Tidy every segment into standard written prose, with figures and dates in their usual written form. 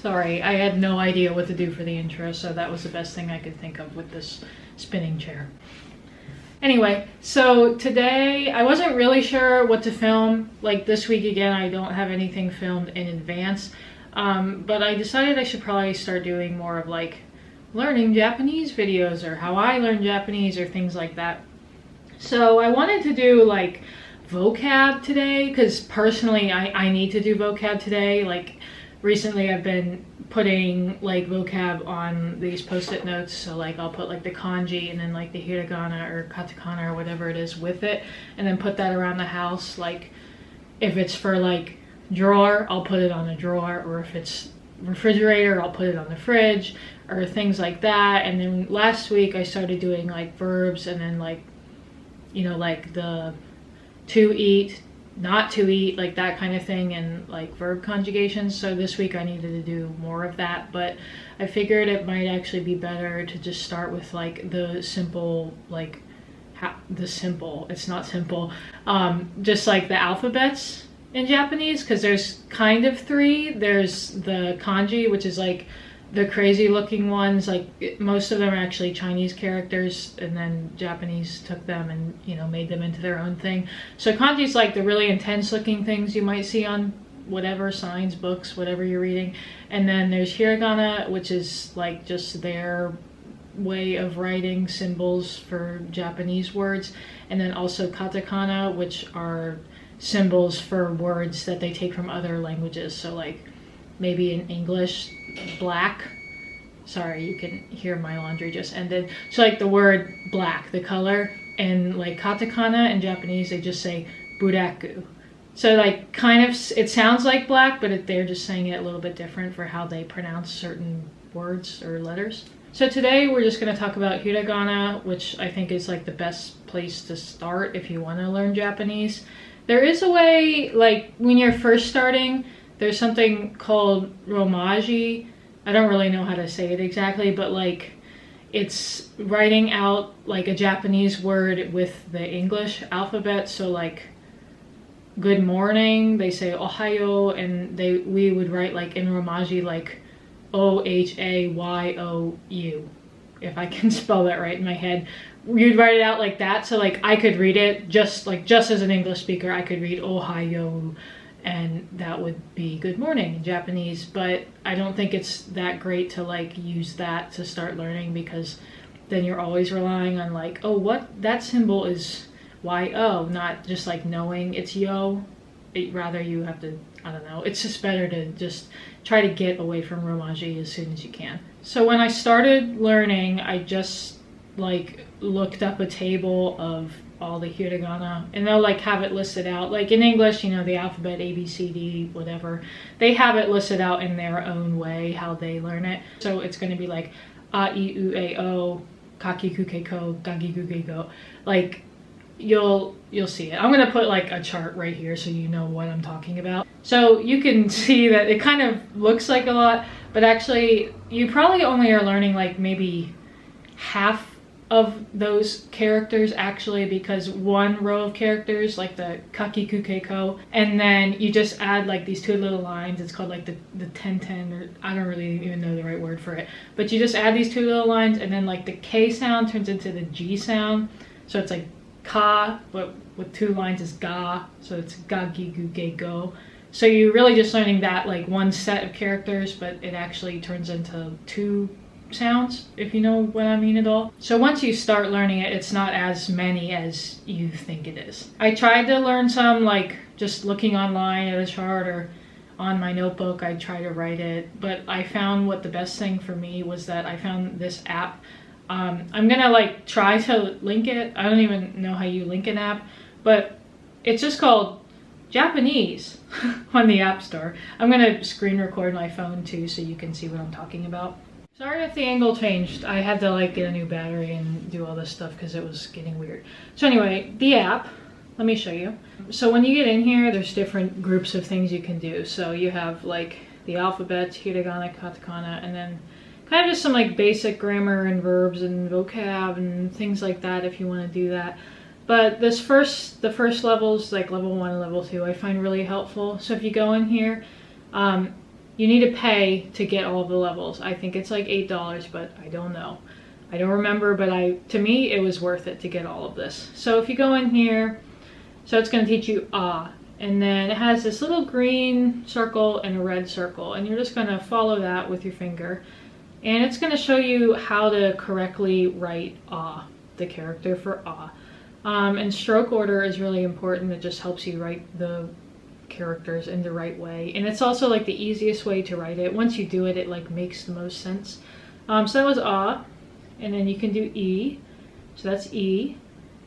Sorry, I had no idea what to do for the intro, so that was the best thing I could think of with this spinning chair. Anyway, so today I wasn't really sure what to film. Like this week again, I don't have anything filmed in advance. But I decided I should probably start doing more of like learning Japanese videos or how I learn Japanese or things like that. So I wanted to do like vocab today because personally I need to do vocab today. Like recently I've been putting like vocab on these post-it notes, so like I'll put like the kanji and then like the hiragana or katakana or whatever it is with it, and then put that around the house. Like if it's for like drawer, I'll put it on a drawer, or if it's refrigerator, I'll put it on the fridge or things like that. And then last week I started doing like verbs and then like, you know, like the to eat, not to eat, like that kind of thing, and like verb conjugations. So this week I needed to do more of that, but I figured it might actually be better to just start with like the simple, like it's not simple, just like the alphabets in Japanese, because there's kind of three. There's the kanji, which is like the crazy looking ones. Like most of them are actually Chinese characters, and then Japanese took them and, you know, made them into their own thing. So kanji is like the really intense looking things you might see on whatever signs, books, whatever you're reading. And then there's hiragana, which is like just their way of writing symbols for Japanese words. And then also katakana, which are symbols for words that they take from other languages. So like maybe in English, black, sorry, you can hear my laundry just ended. So like the word black, the color, and like katakana in Japanese, they just say buraku. So like kind of, it sounds like black, but they're just saying it a little bit different for how they pronounce certain words or letters. So today we're just going to talk about hiragana, which I think is like the best place to start if you want to learn Japanese. There is a way, like when you're first starting, there's something called romaji. I don't really know how to say it exactly, but like it's writing out like a Japanese word with the English alphabet. So like good morning, they say ohayo, and we would write like in romaji like O-H-A-Y-O-U, if I can spell that right in my head. You'd write it out like that, so like I could read it just as an English speaker, I could read ohayo, and that would be good morning in Japanese. But I don't think it's that great to like use that to start learning, because then you're always relying on like, oh, what, that symbol is Y-O, not just like knowing it's yo. Rather you have to, I don't know, it's just better to just try to get away from romaji as soon as you can. So when I started learning, I just like looked up a table of all the hiragana, and they'll like have it listed out like in English, you know, the alphabet A, B, C, D, whatever. They have it listed out in their own way how they learn it. So it's going to be like a, I, U, A, O, kaki, ku, ke, ko, gagi, gu, ge, go. Like you'll see it. I'm going to put like a chart right here so you know what I'm talking about. So you can see that it kind of looks like a lot, but actually you probably only are learning like maybe half of those characters actually, because one row of characters, like the kaki, ku, ke, ko, and then you just add like these two little lines. It's called like the ten, or I don't really even know the right word for it, but you just add these two little lines, and then like the K sound turns into the G sound. So it's like ka, but with two lines is ga, so it's ga, gi, gu, ge, go. So you're really just learning that like one set of characters, but it actually turns into two sounds, if you know what I mean at all. So once you start learning it, it's not as many as you think it is. I tried to learn some like just looking online at a chart or on my notebook. I try to write it, but I found what the best thing for me was that I found this app. I'm gonna like try to link it. I don't even know how you link an app, but it's just called Japanese on the App Store. I'm gonna screen record my phone too so you can see what I'm talking about. Sorry if the angle changed. I had to like get a new battery and do all this stuff because it was getting weird. So anyway, the app, let me show you. So when you get in here, there's different groups of things you can do. So you have like the alphabet, hiragana, katakana, and then kind of just some like basic grammar and verbs and vocab and things like that if you want to do that. But the first levels, like level 1 and level 2, I find really helpful. So if you go in here, you need to pay to get all the levels. I think it's like $8, but I don't know. I don't remember, but to me, it was worth it to get all of this. So if you go in here, so it's going to teach you ah, and then it has this little green circle and a red circle, and you're just going to follow that with your finger, and it's going to show you how to correctly write ah, the character for ah. And stroke order is really important. It just helps you write the characters in the right way, and it's also like the easiest way to write it. Once you do it, it like makes the most sense. So that was ah, and then you can do e, so that's e,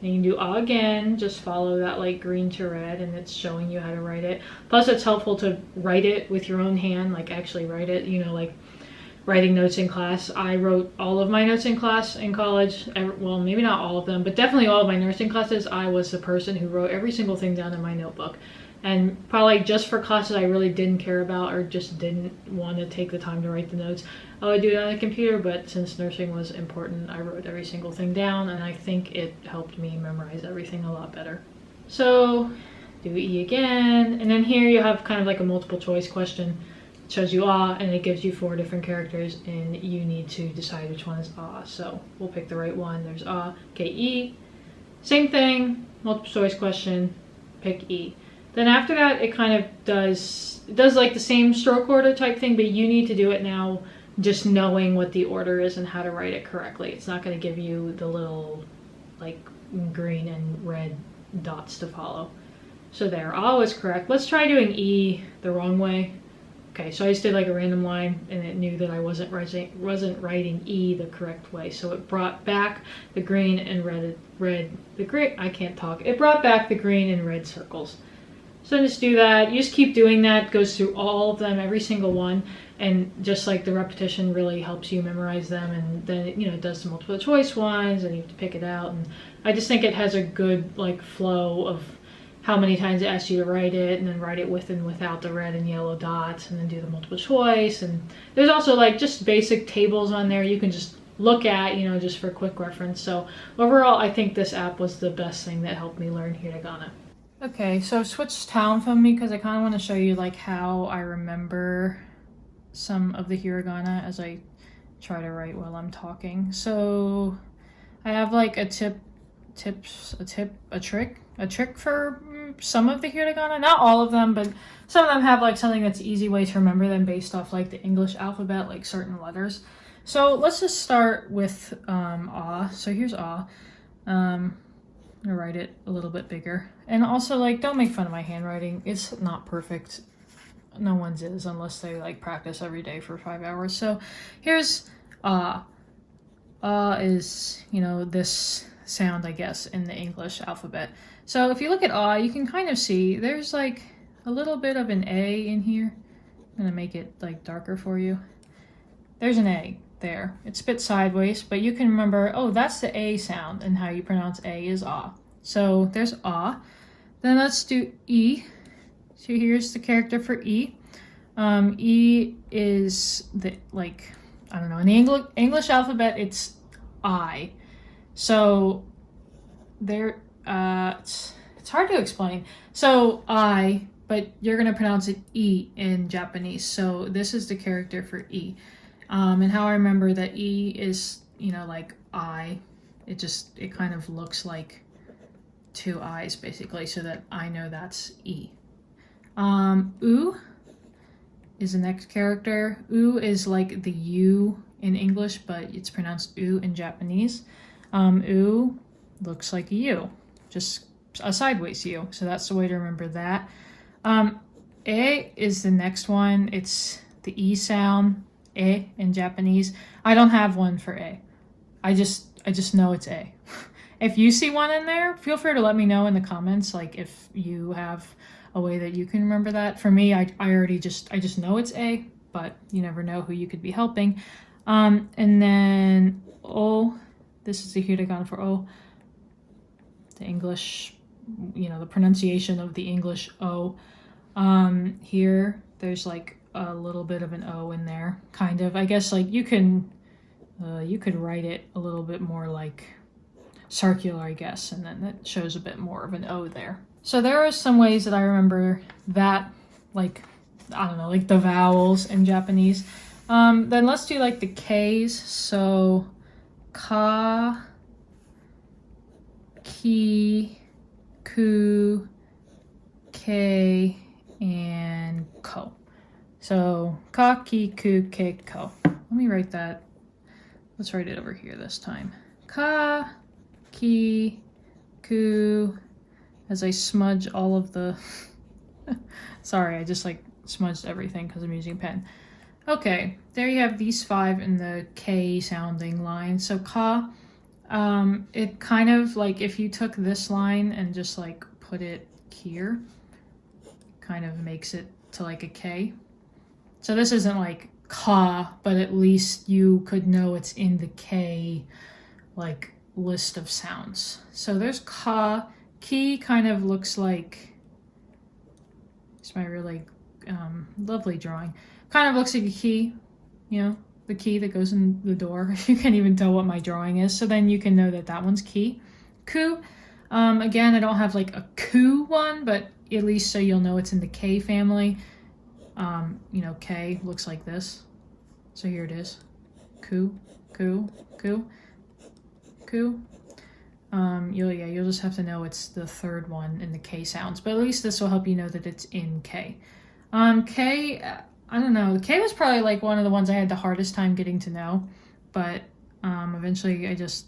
and you can do ah again, just follow that like green to red, and it's showing you how to write it. Plus it's helpful to write it with your own hand, like actually write it, you know, like writing notes in class. I wrote all of my notes in class in college. Well, maybe not all of them, but definitely all of my nursing classes. I was the person who wrote every single thing down in my notebook. And probably just for classes I really didn't care about or just didn't want to take the time to write the notes, I would do it on the computer, but since nursing was important, I wrote every single thing down, and I think it helped me memorize everything a lot better. So do E again, and then here you have kind of like a multiple choice question. It shows you ah, and it gives you 4 different characters, and you need to decide which one is ah. So we'll pick the right one. There's ah. Okay, E. Same thing, multiple choice question, pick E. Then after that, it kind of does like the same stroke order type thing, but you need to do it now just knowing what the order is and how to write it correctly. It's not going to give you the little like green and red dots to follow. So there, ah was correct. Let's try doing E the wrong way. Okay, so I just did like a random line, and it knew that I wasn't writing E the correct way. So it brought back the green and I can't talk. It brought back the green and red circles. So just do that. You just keep doing that. Goes through all of them, every single one, and just like the repetition really helps you memorize them. And then it does the multiple choice ones, and you have to pick it out. And I just think it has a good like flow of how many times it asks you to write it, and then write it with and without the red and yellow dots, and then do the multiple choice. And there's also like just basic tables on there you can just look at, just for quick reference. So overall, I think this app was the best thing that helped me learn Hiragana. Okay, so I've switched town from me because I kind of want to show you like how I remember some of the Hiragana as I try to write while I'm talking. So I have like a trick for some of the Hiragana. Not all of them, but some of them have like something that's an easy way to remember them based off like the English alphabet, like certain letters. So let's just start with ah. So here's ah. I'm gonna write it a little bit bigger. And also, like, don't make fun of my handwriting. It's not perfect. No one's is unless they like practice every day for 5 hours. So here's ah. Ah is, this sound, I guess, in the English alphabet. So if you look at ah, you can kind of see there's like a little bit of an A in here. I'm gonna make it like darker for you. There's an A there. It's spit sideways, but you can remember, oh, that's the A sound, and how you pronounce A is ah. So there's ah. Then let's do E. So here's the character for E. E is the, like, I don't know, in the English alphabet, it's I. So there, it's hard to explain. So I, but you're going to pronounce it E in Japanese. So this is the character for E. And how I remember that E is, like I, it kind of looks like 2 eyes basically, so that I know that's E. U is the next character. U is like the U in English, but it's pronounced U in Japanese. U looks like a U, just a sideways U. So that's the way to remember that. E is the next one. It's the E sound, E in Japanese. I don't have one for A. I just know it's A. If you see one in there, feel free to let me know in the comments, like if you have a way that you can remember that. For me, I just know it's A, but you never know who you could be helping. And then O, this is the hiragana for O. The English, the pronunciation of the English O. Here, there's like a little bit of an O in there, kind of. I guess like you could write it a little bit more like circular, I guess, and then that shows a bit more of an O there. So there are some ways that I remember that, like I don't know, like the vowels in Japanese. Then let's do like the K's. So ka, ki, ku, ke, and ko. So ka, ki, ku, ke, ko. Let me write that. Let's write it over here this time. Ka, ki, ku, as I smudge all of the... Sorry, I just like smudged everything because I'm using a pen. Okay, there you have these 5 in the K sounding line. So ka, it kind of like if you took this line and just like put it here, kind of makes it to like a K. So this isn't like ka, but at least you could know it's in the K like list of sounds. So there's ka. Ki kind of looks like, it's my really lovely drawing. Kind of looks like a key, you know, the key that goes in the door. You can't even tell what my drawing is. So then you can know that that one's ki. Ku, again, I don't have like a ku one, but at least so you'll know it's in the K family. You know, K looks like this. So here it is. Ku, ku, ku, ku. You'll just have to know it's the 3rd one in the K sounds, but at least this will help you know that it's in K. K, I don't know. K was probably like one of the ones I had the hardest time getting to know, but eventually I just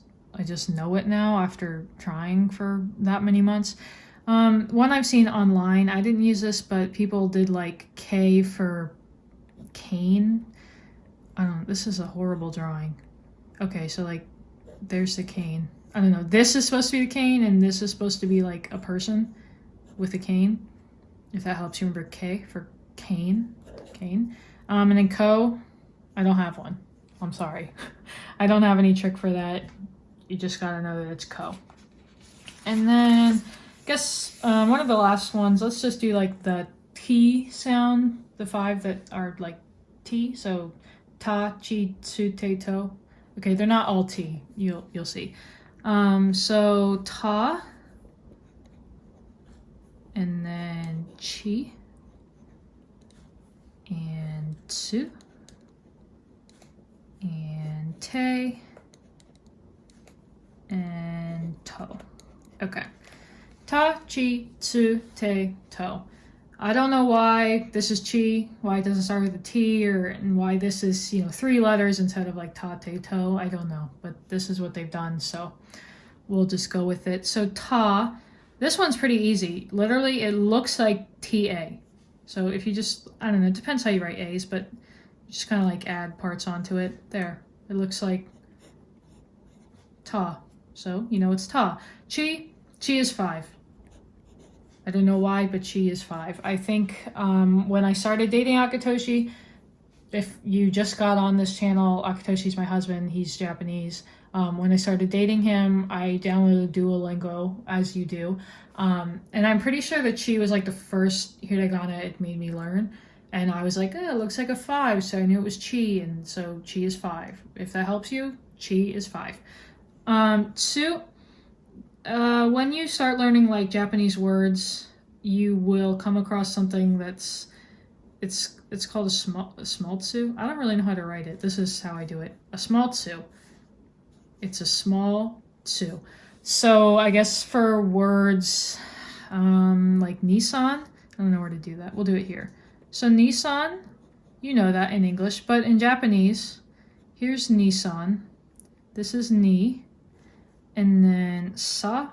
know it now after trying for that many months. One I've seen online, I didn't use this, but people did like K for cane. I don't know. This is a horrible drawing. Okay, so like there's the cane. I don't know, this is supposed to be the cane, and this is supposed to be like a person with a cane, if that helps you remember K for cane. And then ko, I don't have one. I'm sorry. I don't have any trick for that. You just gotta know that it's ko. And then, I guess one of the last ones, let's just do like the T sound, the 5 that are like T. So ta, chi, tsu, te, to. Okay, they're not all T, you'll see. So ta, and then chi, and tsu, and te, and to. Okay. Ta, chi, tsu, te, to. I don't know why this is chi, why it doesn't start with a T, and why this is, 3 letters instead of like ta, te, to. I don't know, but this is what they've done, so we'll just go with it. So ta, this one's pretty easy. Literally, it looks like TA. So if you just, I don't know, it depends how you write A's, but just kind of like add parts onto it. There, it looks like ta. So, it's ta. Chi is 5. I don't know why, but chi is 5. I think when I started dating Akitoshi, if you just got on this channel, Akitoshi's my husband, he's Japanese. When I started dating him, I downloaded Duolingo, as you do. And I'm pretty sure that chi was like the first hiragana it made me learn. And I was like, it looks like a 5, so I knew it was chi, and so chi is 5. If that helps you, chi is 5. Tsu, when you start learning like Japanese words, you will come across something that's, it's called a small tsu. I don't really know how to write it. This is how I do it. A small tsu. It's a small tsu. So I guess for words like Nissan, I don't know where to do that. We'll do it here. So Nissan, you know that in English, but in Japanese, here's Nissan. This is ni. And then sa,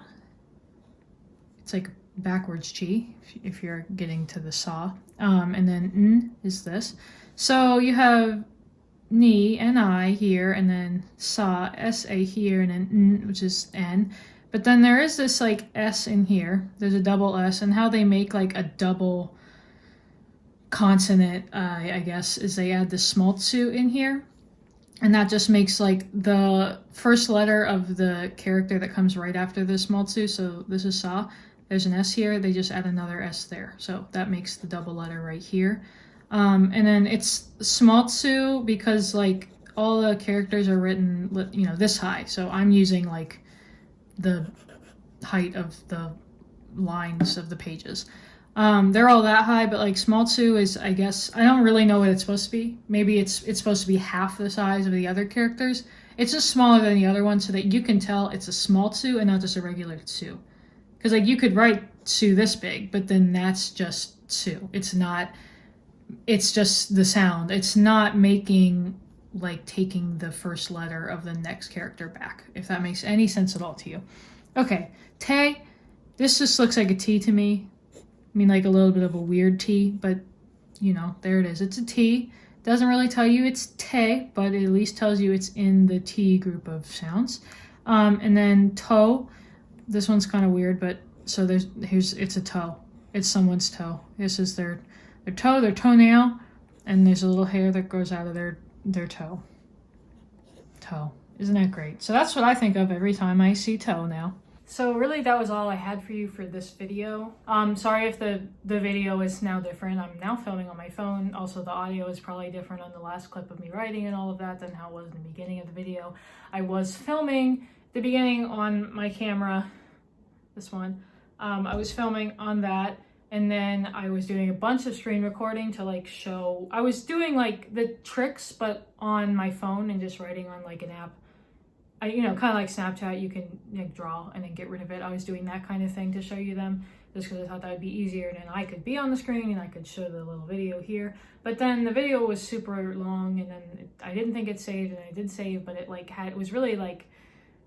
it's like backwards chi, if you're getting to the sa. And then n is this. So you have ni, N-I here, and then sa, S-A here, and then n, which is N. But then there is this like S in here. There's a double S, and how they make like a double consonant, I guess, is they add the small tsu in here. And that just makes like the first letter of the character that comes right after the small tsu. So this is sa. There's an S here. They just add another S there. So that makes the double letter right here. And then it's small tsu because like all the characters are written, this high. So I'm using like the height of the lines of the pages. They're all that high, but like small 2 is, I guess, I don't really know what it's supposed to be. Maybe it's supposed to be half the size of the other characters. It's just smaller than the other one so that you can tell it's a small 2 and not just a regular 2. Because like you could write 2 this big, but then that's just 2. It's not, it's just the sound. It's not making, like, taking the first letter of the next character back, if that makes any sense at all to you. Okay, te. This just looks like a T to me. I mean, like a little bit of a weird T, but you know, there it is. It's a T. Doesn't really tell you it's te, but it at least tells you it's in the T group of sounds. And then toe. This one's kind of weird, but so it's a toe. It's someone's toe. This is their toe, their toenail, and there's a little hair that grows out of their toe. Toe. Isn't that great? So that's what I think of every time I see toe now. So really that was all I had for you for this video. Sorry if the video is now different. I'm now filming on my phone. Also the audio is probably different on the last clip of me writing and all of that than how it was in the beginning of the video. I was filming the beginning on my camera, this one. I was filming on that, and then I was doing a bunch of screen recording to like show, I was doing like the tricks but on my phone and just writing on like an app. You know, kind of like Snapchat, you can like draw and then get rid of it. I was doing that kind of thing to show you them just because I thought that would be easier, and then I could be on the screen and I could show the little video here. But then the video was super long, and then I didn't think it saved, and I did save, but it was really like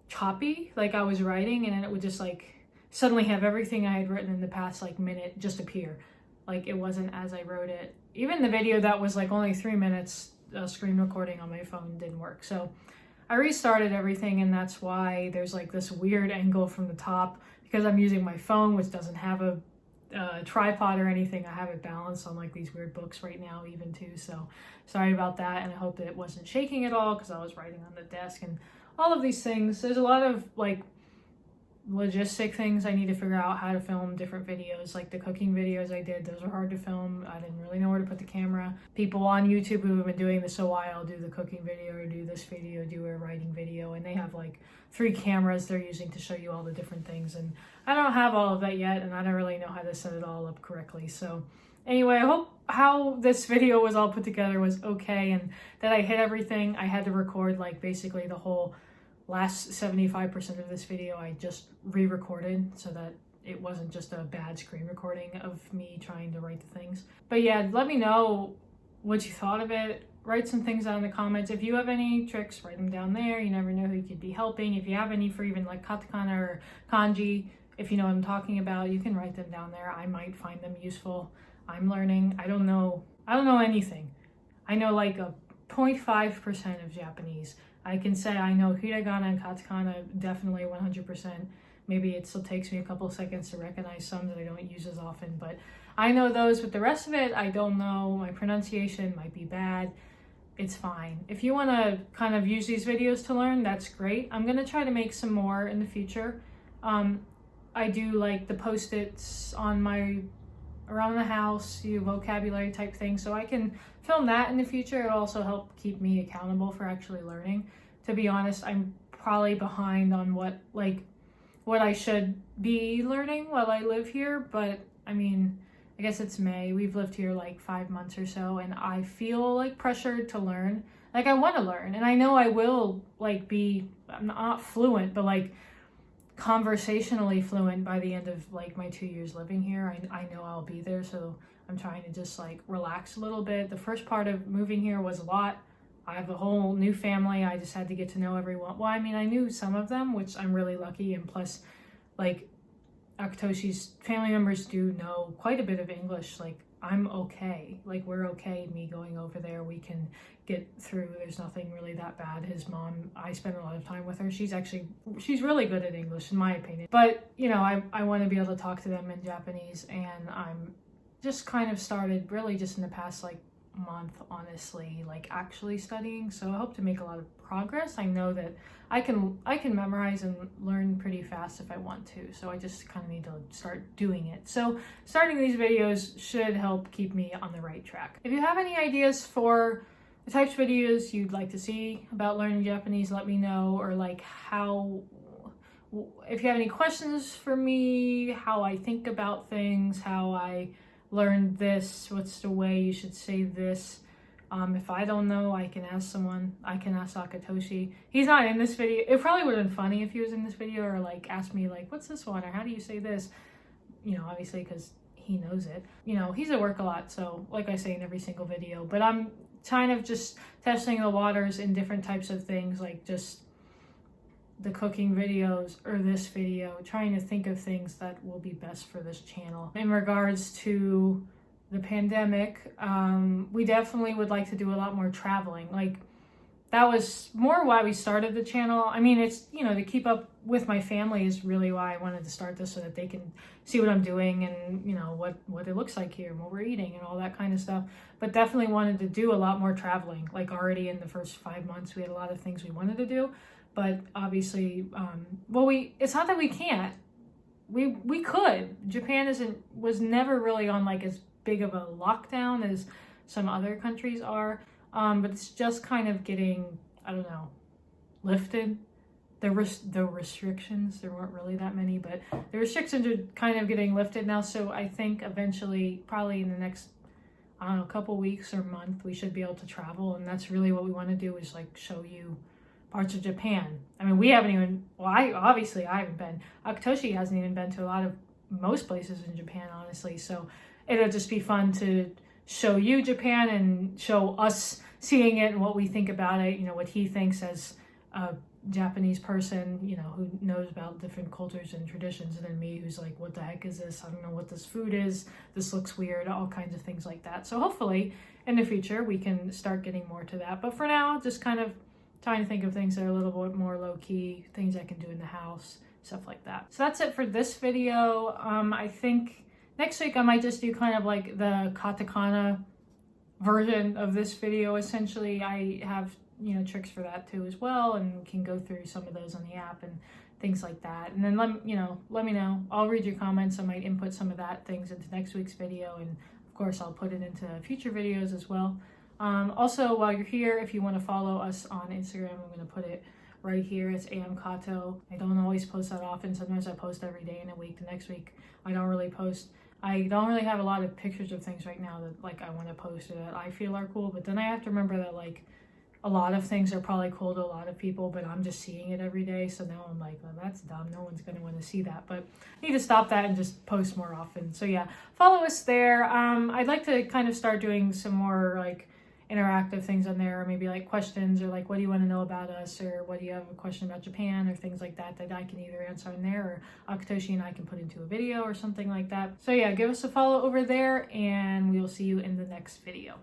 choppy, like I was writing, and then it would just like suddenly have everything I had written in the past like minute just appear. Like it wasn't as I wrote it. Even the video that was like only 3 minutes screen recording on my phone didn't work. So I restarted everything, and that's why there's like this weird angle from the top, because I'm using my phone, which doesn't have a tripod or anything. I have it balanced on like these weird books right now even too, so sorry about that, and I hope that it wasn't shaking at all because I was writing on the desk and all of these things. There's a lot of like logistic things I need to figure out, how to film different videos. Like the cooking videos I did, those are hard to film. I didn't really know where to put the camera. People on YouTube who have been doing this a while do the cooking video or do this video, do a writing video, and they have like 3 cameras they're using to show you all the different things, and I don't have all of that yet, and I don't really know how to set it all up correctly. So anyway, I hope how this video was all put together was okay, and that I hit everything. I had to record like basically the whole last 75% of this video I just re-recorded so that it wasn't just a bad screen recording of me trying to write the things. But yeah, let me know what you thought of it. Write some things down in the comments. If you have any tricks, write them down there. You never know who you could be helping. If you have any for even like katakana or kanji, if you know what I'm talking about, you can write them down there. I might find them useful. I'm learning. I don't know anything. I know like a 0.5% of Japanese. I can say I know hiragana and katakana definitely 100%. Maybe it still takes me a couple seconds to recognize some that I don't use as often, but I know those, but the rest of it, I don't know. My pronunciation might be bad. It's fine. If you want to kind of use these videos to learn, that's great. I'm going to try to make some more in the future. I do like the post-its on my around the house, vocabulary type thing, so I can film that in the future. It'll also help keep me accountable for actually learning. To be honest, I'm probably behind on what I should be learning while I live here, but I mean, I guess it's May. We've lived here like 5 months or so, and I feel like pressured to learn. Like I want to learn, and I know I will like I'm not fluent, but like conversationally fluent by the end of like my 2 years living here. I know I'll be there, so I'm trying to just like relax a little bit. The first part of moving here was a lot. I have a whole new family. I just had to get to know everyone. Well, I mean, I knew some of them, which I'm really lucky, and plus like Akatoshi's family members do know quite a bit of English. Like I'm okay. Like we're okay, me going over there. We can get through. There's nothing really that bad. His mom, I spend a lot of time with her. She's really good at English in my opinion. But you know, I want to be able to talk to them in Japanese, and I'm just kind of started really just in the past like month, honestly, like actually studying. So I hope to make a lot of progress. I know that I can memorize and learn pretty fast if I want to, so I just kind of need to start doing it. So starting these videos should help keep me on the right track. If you have any ideas for the types of videos you'd like to see about learning Japanese, let me know, or like if you have any questions for me, how I think about things, how I learned this, what's the way you should say this. If I don't know, I can ask someone. I can ask Akatoshi. He's not in this video. It probably would have been funny if he was in this video, or like ask me like, what's this one, or how do you say this? You know, obviously because he knows it. You know, he's at work a lot, so like I say in every single video, but I'm kind of just testing the waters in different types of things, like just the cooking videos or this video, trying to think of things that will be best for this channel. In regards to the pandemic, we definitely would like to do a lot more traveling. Like, that was more why we started the channel. I mean, it's, you know, to keep up with my family is really why I wanted to start this, so that they can see what I'm doing and, you know, what it looks like here and what we're eating and all that kind of stuff. But definitely wanted to do a lot more traveling. Like, already in the first 5 months, we had a lot of things we wanted to do. But obviously, it's not that we can't. We could. Japan was never really on like as big of a lockdown as some other countries are. But it's just kind of getting, I don't know, lifted. The restrictions, there weren't really that many, but the restrictions are kind of getting lifted now. So I think eventually, probably in the next, I don't know, couple weeks or month, we should be able to travel. And that's really what we want to do, is like show you parts of Japan. I mean, we haven't even, well, I haven't been. Akatoshi hasn't even been to most places in Japan, honestly. So it'll just be fun to show you Japan and show us seeing it and what we think about it, you know, what he thinks as a Japanese person, you know, who knows about different cultures and traditions, and then me, who's like, what the heck is this? I don't know what this food is. This looks weird, all kinds of things like that. So hopefully in the future we can start getting more to that. But for now, just kind of trying to think of things that are a little bit more low-key, things I can do in the house, stuff like that. So that's it for this video. I think next week I might just do kind of like the katakana version of this video. Essentially, I have, you know, tricks for that too as well, and we can go through some of those on the app and things like that. And then let me know. I'll read your comments. I might input some of that things into next week's video, and of course I'll put it into future videos as well. Also, while you're here, if you want to follow us on Instagram, I'm going to put it right here. It's amkato. I don't always post that often. Sometimes I post every day in a week. The next week I don't really post. I don't really have a lot of pictures of things right now that like I want to post or that I feel are cool. But then I have to remember that like a lot of things are probably cool to a lot of people, but I'm just seeing it every day. So now I'm like, well, that's dumb. No one's going to want to see that. But I need to stop that and just post more often. So yeah, follow us there. I'd like to kind of start doing some more like interactive things on there, or maybe like questions, or like, what do you want to know about us, or what do you have a question about Japan, or things like that I can either answer in there, or Akatoshi and I can put into a video or something like that. So yeah, give us a follow over there, and we will see you in the next video.